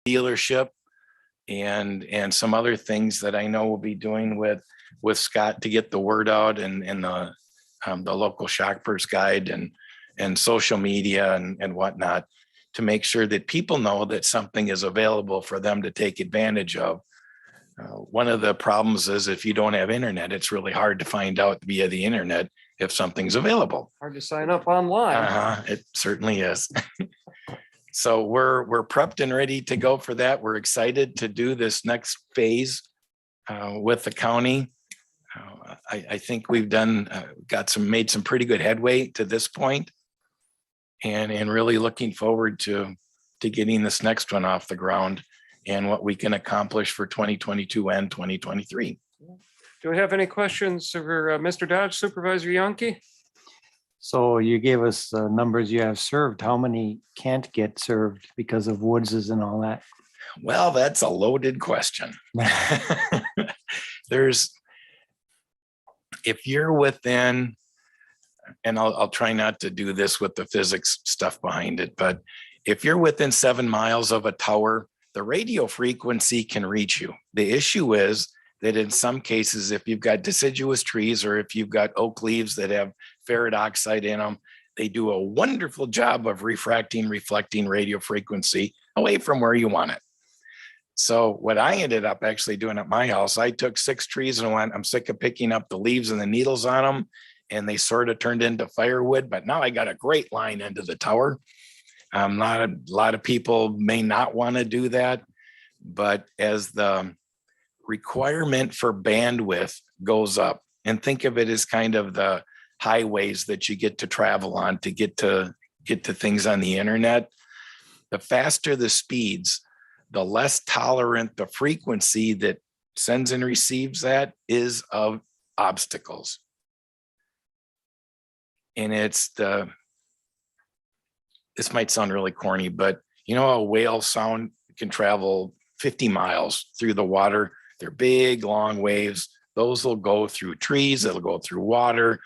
dealership and some other things that I know we'll be doing with Scott to get the word out and the local shoppers guide and social media and whatnot, to make sure that people know that something is available for them to take advantage of. One of the problems is if you don't have internet, it's really hard to find out via the internet if something's available. Hard to sign up online. It certainly is. So we're prepped and ready to go for that. We're excited to do this next phase with the county. I think we've made some pretty good headway to this point, and really looking forward to getting this next one off the ground and what we can accomplish for 2022 and 2023. Do we have any questions for Mr. Dodge, Supervisor Yonke? So you gave us the numbers you have served. How many can't get served because of Woodses and all that? Well, that's a loaded question. If you're within, and I'll try not to do this with the physics stuff behind it, but if you're within 7 miles of a tower, the radio frequency can reach you. The issue is that in some cases, if you've got deciduous trees or if you've got oak leaves that have ferric oxide in them, they do a wonderful job of refracting, reflecting radio frequency away from where you want it. So what I ended up actually doing at my house, I took 6 trees and went, I'm sick of picking up the leaves and the needles on them, and they sort of turned into firewood, but now I got a great line into the tower. A lot of people may not want to do that, but as the requirement for bandwidth goes up, and think of it as kind of the highways that you get to travel on to get to things on the internet, the faster the speeds, the less tolerant the frequency that sends and receives that is of obstacles. And this might sound really corny, but you know, a whale sound can travel 50 miles through the water. They're big, long waves. Those will go through trees, it'll go through water.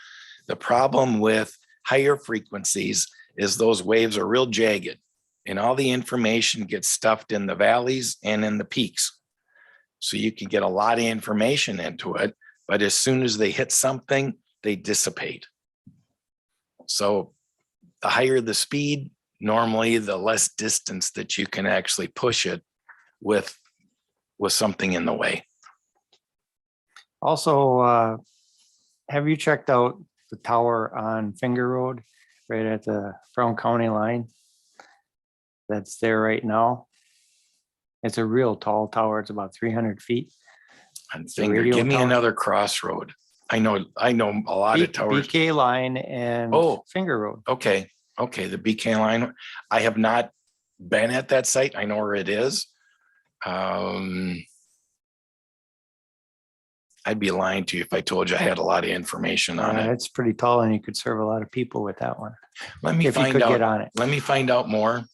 The problem with higher frequencies is those waves are real jagged, and all the information gets stuffed in the valleys and in the peaks. So you can get a lot of information into it, but as soon as they hit something, they dissipate. So the higher the speed, normally the less distance that you can actually push it with something in the way. Also, have you checked out the tower on Finger Road right at the Brown County line? That's there right now. It's a real tall tower. It's about 300 feet. On Finger, give me another crossroad. I know a lot of towers. BK line and Finger Road. Okay, the BK line. I have not been at that site. I know where it is. I'd be lying to you if I told you I had a lot of information on it. It's pretty tall, and you could serve a lot of people with that one. Let me find out. Get on it. Let me find out more.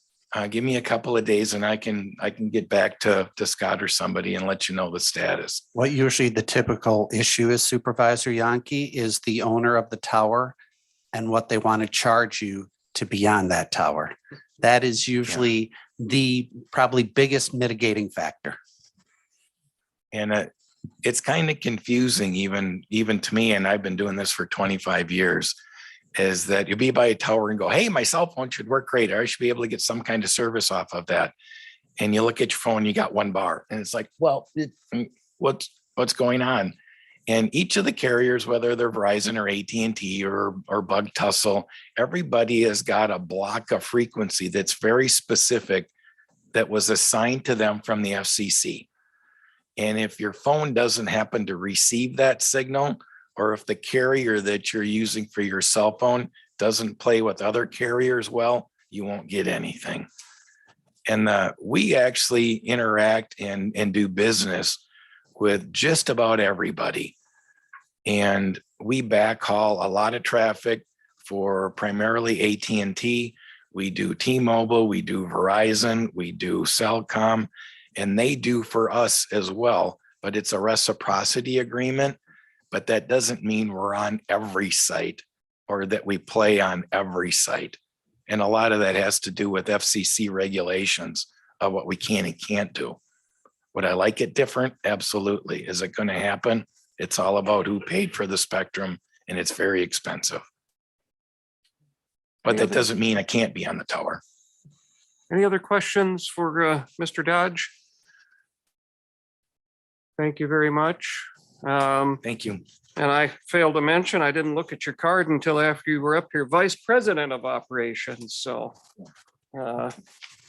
Give me a couple of days, and I can get back to Scott or somebody and let you know the status. What usually the typical issue is, Supervisor Yonke, is the owner of the tower and what they want to charge you to be on that tower. That is usually the probably biggest mitigating factor. And it's kind of confusing even to me, and I've been doing this for 25 years, is that you'll be by a tower and go, hey, my cell phone should work great. I should be able to get some kind of service off of that. And you look at your phone, you got 1 bar. And it's like, well, what's going on? And each of the carriers, whether they're Verizon or AT&T or Bug Tussle, everybody has got a block of frequency that's very specific that was assigned to them from the FCC. And if your phone doesn't happen to receive that signal, or if the carrier that you're using for your cell phone doesn't play with other carriers well, you won't get anything. And we actually interact and do business with just about everybody. And we backhaul a lot of traffic for primarily AT&T. We do T-Mobile, we do Verizon, we do Cellcom, and they do for us as well. But it's a reciprocity agreement. But that doesn't mean we're on every site or that we play on every site. And a lot of that has to do with FCC regulations of what we can and can't do. Would I like it different? Absolutely. Is it going to happen? It's all about who paid for the spectrum, and it's very expensive. But that doesn't mean I can't be on the tower. Any other questions for Mr. Dodge? Thank you very much. Thank you. And I failed to mention, I didn't look at your card until after you were up here, Vice President of Operations. So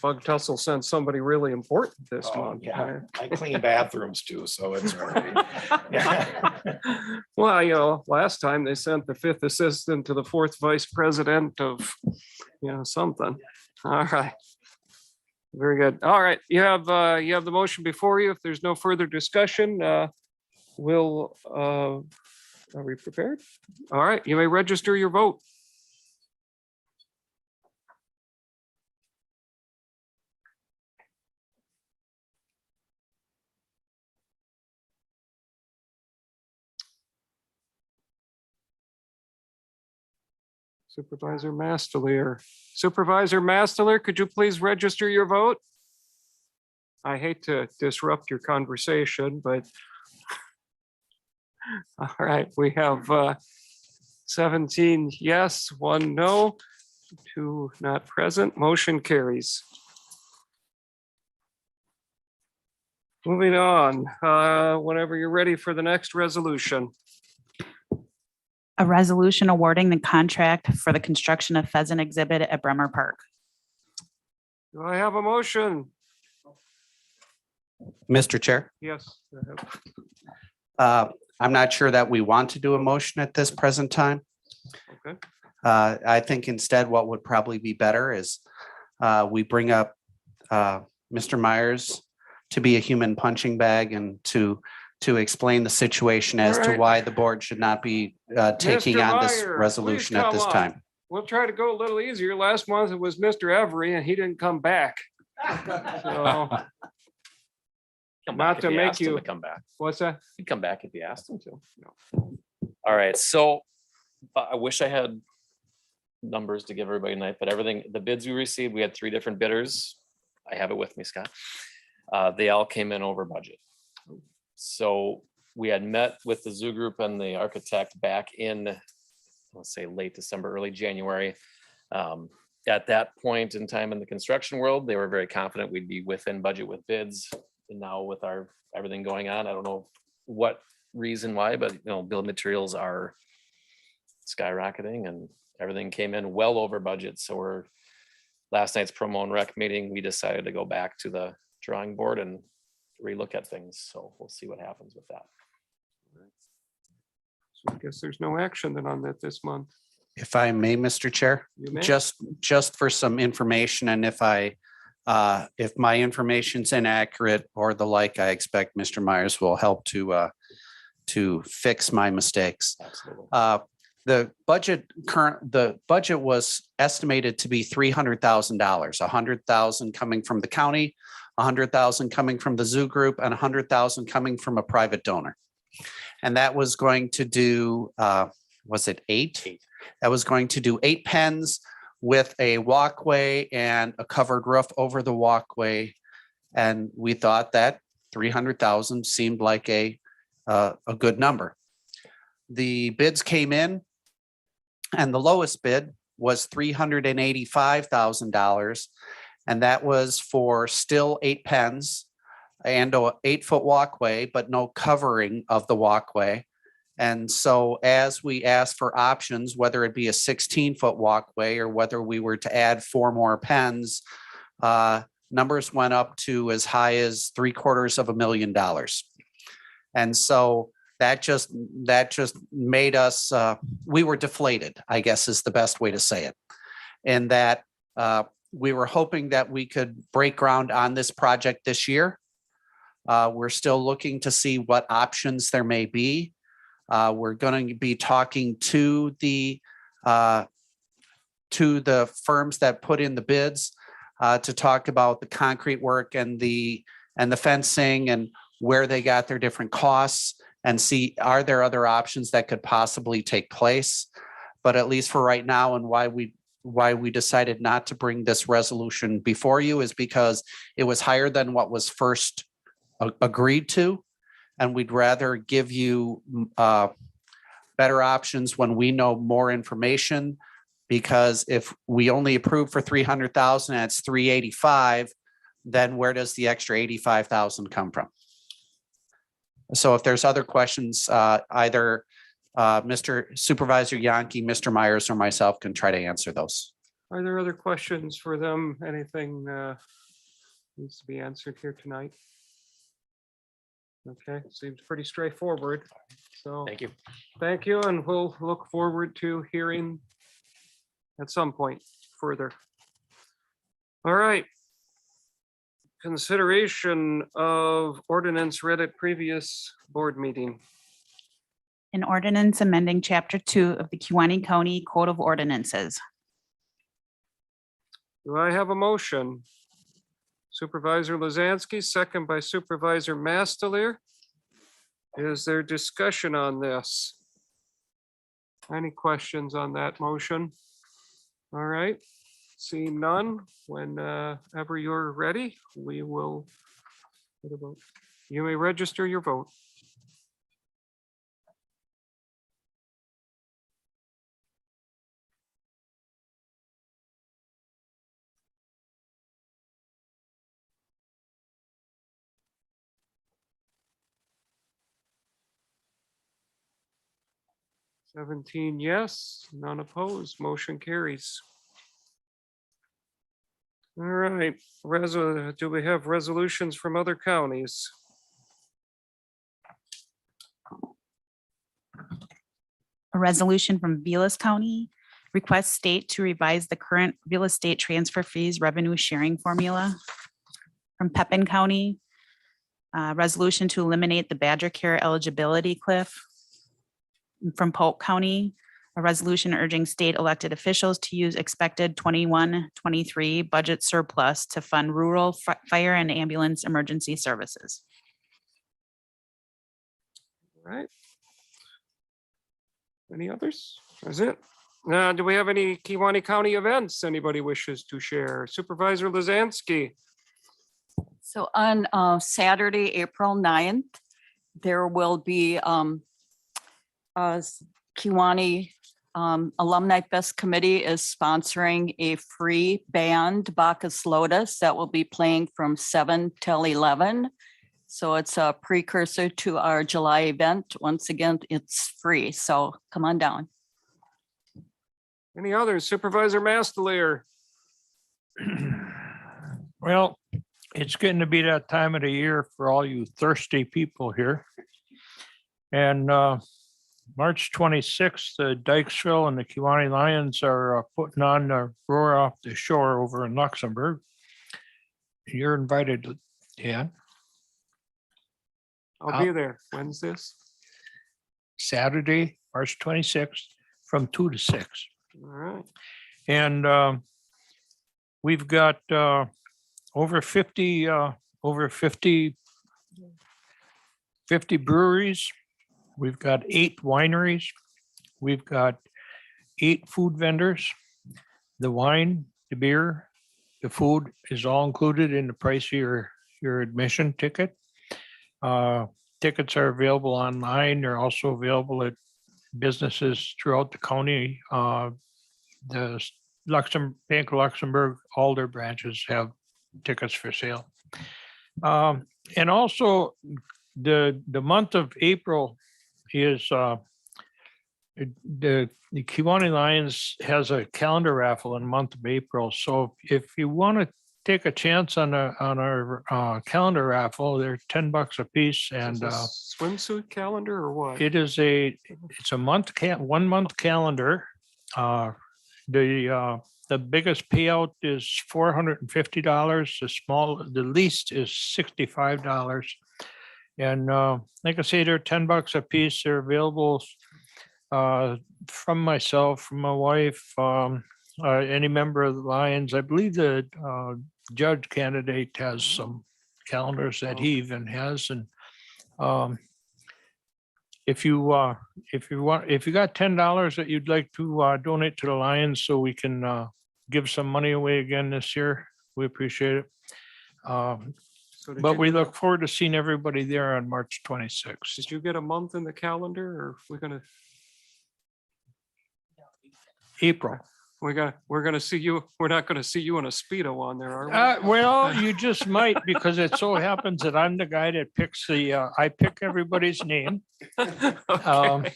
Bug Tussle sent somebody really important this month. Yeah, I clean bathrooms too, so it's working. Well, you know, last time they sent the 5th assistant to the 4th vice president of, you know, something. All right. Very good. All right, you have the motion before you. If there's no further discussion, we'll, are we prepared? All right, you may register your vote. Supervisor Mastelier. Supervisor Mastelier, could you please register your vote? I hate to disrupt your conversation, but all right, we have 17 yes, 1 no, 2 not present. Motion carries. Moving on, whenever you're ready for the next resolution. A resolution awarding the contract for the construction of pheasant exhibit at Bremer Park. Do I have a motion? Mr. Chair, Yes. Go ahead. I'm not sure that we want to do a motion at this present time. Okay. I think instead what would probably be better is we bring up Mr. Myers to be a human punching bag and to explain the situation as to Alright. why the board should not be taking Mr. on this Meyer, resolution please at come this up. time. We'll try to go a little easier. Last month it was Mr. Every and he didn't come back. So, Come Not back if to you make asked him you- to come back. what's that? He'd come back if you asked him to. All right, so I wish I had numbers to give everybody tonight, but everything, the bids we received, we had 3 different bidders. I have it with me, Scott. They all came in over budget. So we had met with the zoo group and the architect back in, let's say, late December, early January. At that point in time in the construction world, they were very confident we'd be within budget with bids. And now with everything going on, I don't know what reason why, but you know, build materials are skyrocketing and everything came in well over budget. So last night's promo and rec meeting, we decided to go back to the drawing board and relook at things. So we'll see what happens with that. So I guess there's no action then on that this month. If I may, Mr. Chair, You may. just for some information, and if my information's inaccurate or the like, I expect Mr. Myers will help to fix my mistakes. Absolutely. The budget was estimated to be $300,000, 100,000 coming from the county, 100,000 coming from the zoo group, and 100,000 coming from a private donor. And that was going to do, was it 8? 8. That was going to do 8 pens with a walkway and a covered roof over the walkway. And we thought that 300,000 seemed like a good number. The bids came in and the lowest bid was $385,000. And that was for still 8 pens and a 8-foot walkway, but no covering of the walkway. And so as we asked for options, whether it be a 16-foot walkway or whether we were to add 4 more pens, numbers went up to as high as $750,000. And so that just made us, we were deflated, I guess is the best way to say it. And that we were hoping that we could break ground on this project this year. We're still looking to see what options there may be. We're going to be talking to the firms that put in the bids to talk about the concrete work and the fencing and where they got their different costs and see, are there other options that could possibly take place? But at least for right now and why we why we decided not to bring this resolution before you is because it was higher than what was first agreed to. And we'd rather give you better options when we know more information. Because if we only approve for 300,000 and it's 385, then where does the extra 85,000 come from? So if there's other questions, either Mr. Supervisor Yankee, Mr. Myers, or myself can try to answer those. Are there other questions for them? Anything needs to be answered here tonight? Okay, seems pretty straightforward. So Thank you. thank you, and we'll look forward to hearing at some point further. All right. Consideration of ordinance read at previous board meeting. An ordinance amending Chapter 2 of the Kewaunee County Code of Ordinances. Do I have a motion? Supervisor Lazansky, second by Supervisor Mastelier. Is there discussion on this? Any questions on that motion? All right, seeing none, whenever you're ready, we will. You may register your vote. Seventeen yes, none opposed, motion carries. All right, do we have resolutions from other counties? A resolution from Vilas County requests state to revise the current real estate transfer fees revenue sharing formula. From Pepin County, resolution to eliminate the Badger Care eligibility cliff. From Polk County, a resolution urging state elected officials to use expected 21-23 budget surplus to fund rural fire and ambulance emergency services. All right. Any others? That's it. Now, do we have any Kewaunee County events anybody wishes to share? Supervisor Lazansky. So on Saturday, April 9th, there will be Kewaunee Alumni Fest Committee is sponsoring a free band, Bacchus Lotus, that will be playing from 7 till 11. So it's a precursor to our July event. Once again, it's free, so come on down. Any others? Supervisor Mastelier. Well, it's getting to be that time of the year for all you thirsty people here. And March 26th, the Dykesville and the Kewaunee Lions are putting on the Roar Off the Shore over in Luxembourg. You're invited, Dan. I'll be there. When's this? Saturday, March 26th, from 2 to 6. All right. And we've got over 50 breweries. We've got 8 wineries. We've got 8 food vendors. The wine, the beer, the food is all included in the price of your admission ticket. Tickets are available online. They're also available at businesses throughout the county. The Bank of Luxembourg, all their branches have tickets for sale. And also the month of April is the Kewaunee Lions has a calendar raffle in the month of April. So if you want to take a chance on our calendar raffle, they're $10 a piece. And swimsuit calendar or what? it's a 1 month calendar. The biggest payout is $450. The least is $65. And like I say, they're $10 a piece. They're available from myself, from my wife, any member of the Lions. I believe the judge candidate has some calendars that he even has. And if you want, if you got $10 that you'd like to donate to the Lions so we can give some money away again this year, we appreciate it. So did But you we get a- look forward to seeing everybody there on March 26th. Did you get a month in the calendar, or we're gonna, April. we're gonna see you, we're not gonna see you in a Speedo on there, are we? Well, you just might, because it so happens that I'm the guy that picks I pick everybody's name. Um, Okay.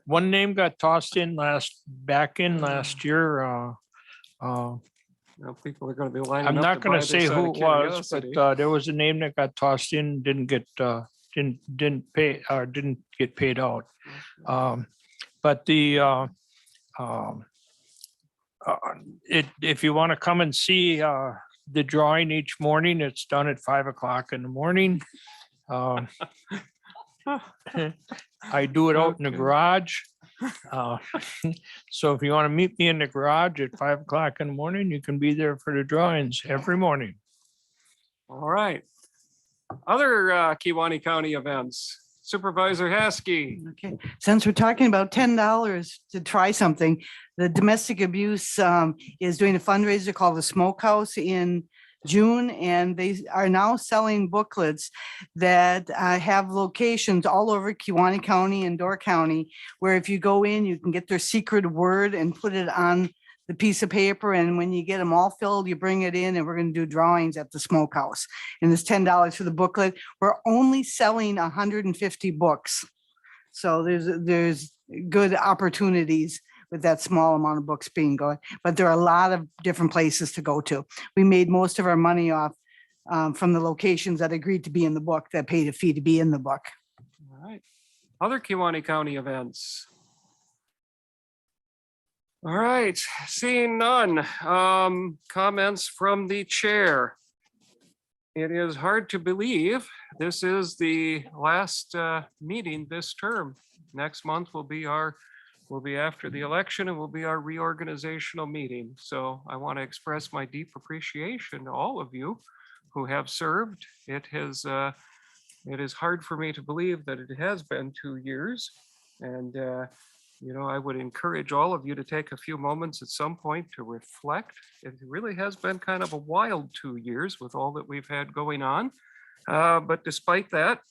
One name got tossed in back in last year. Now people are gonna be lining I'm up not to gonna buy say this out who of it was, curiosity. but there was a name that got tossed in, didn't get paid out. But if you want to come and see the drawing each morning, it's done at 5 o'clock in the morning. I do it out in the Okay. garage. So if you want to meet me in the garage at 5 o'clock in the morning, you can be there for the drawings every morning. All right. Other Kewaunee County events, Supervisor Haskey. Okay, since we're talking about $10 to try something, the domestic abuse is doing a fundraiser called the Smokehouse in June, and they are now selling booklets that have locations all over Kewaunee County and Door County, where if you go in, you can get their secret word and put it on the piece of paper. And when you get them all filled, you bring it in, and we're going to do drawings at the Smokehouse. And it's $10 for the booklet. We're only selling 150 books. So there's good opportunities with that small amount of books being going, but there are a lot of different places to go to. We made most of our money off from the locations that agreed to be in the book, that paid a fee to be in the book. All right. Other Kewaunee County events. All right, seeing none. Comments from the chair. It is hard to believe this is the last meeting this term. Next month will be after the election, and will be our reorganizational meeting. So I want to express my deep appreciation to all of you who have served. It is hard for me to believe that it has been 2 years. And I would encourage all of you to take a few moments at some point to reflect. It really has been kind of a wild 2 years with all that we've had going on. But despite that,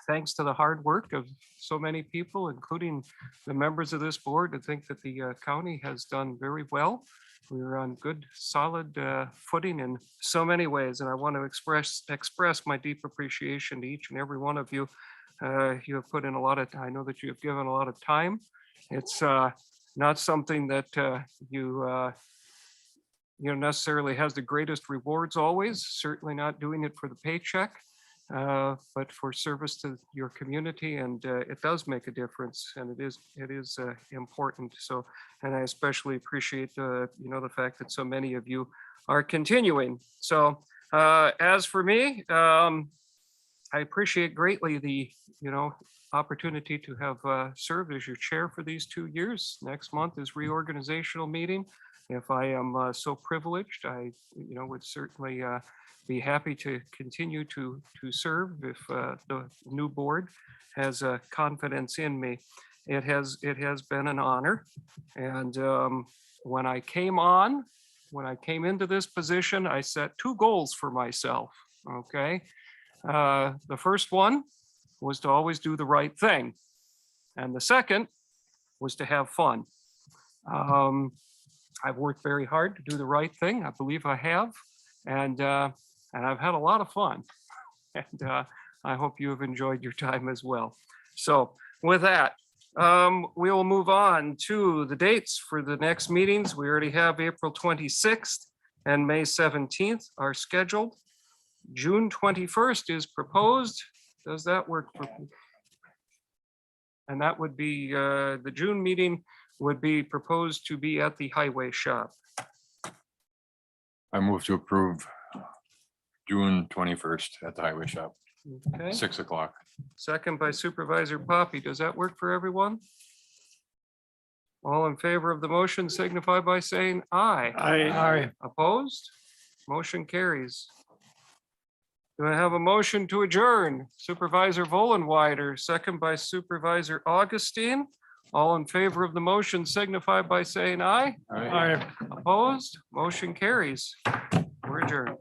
thanks to the hard work of so many people, including the members of this board, I think that the county has done very well. We're on good, solid footing in so many ways. And I want to express my deep appreciation to each and every one of you. You have put in a lot of, I know that you have given a lot of time. It's not something that necessarily has the greatest rewards always, certainly not doing it for the paycheck, but for service to your community. And it does make a difference, and it is important. So, and I especially appreciate the fact that so many of you are continuing. So as for me, I appreciate greatly the opportunity to have served as your chair for these 2 years. Next month is reorganizational meeting. If I am so privileged, I would certainly be happy to continue to serve if the new board has confidence in me. It has been an honor. And when I came into this position, I set 2 goals for myself. Okay. The first one was to always do the right thing. And the second was to have fun. I've worked very hard to do the right thing. I believe I have. And I've had a lot of fun. And I hope you have enjoyed your time as well. So with that, we will move on to the dates for the next meetings. We already have April 26th and May 17th are scheduled. June 21st is proposed. Does that work? And that would be, the June meeting would be proposed to be at the highway shop. I move to approve June 21st at the highway shop, Okay, 6 o'clock. second by Supervisor Poppy. Does that work for everyone? All in favor of the motion signify by saying aye. Aye. Opposed? Motion carries. Do I have a motion to adjourn? Supervisor Vollenweider, second by Supervisor Augustine. All in favor of the motion signify by saying aye. Aye. Opposed? Motion carries. We're adjourned.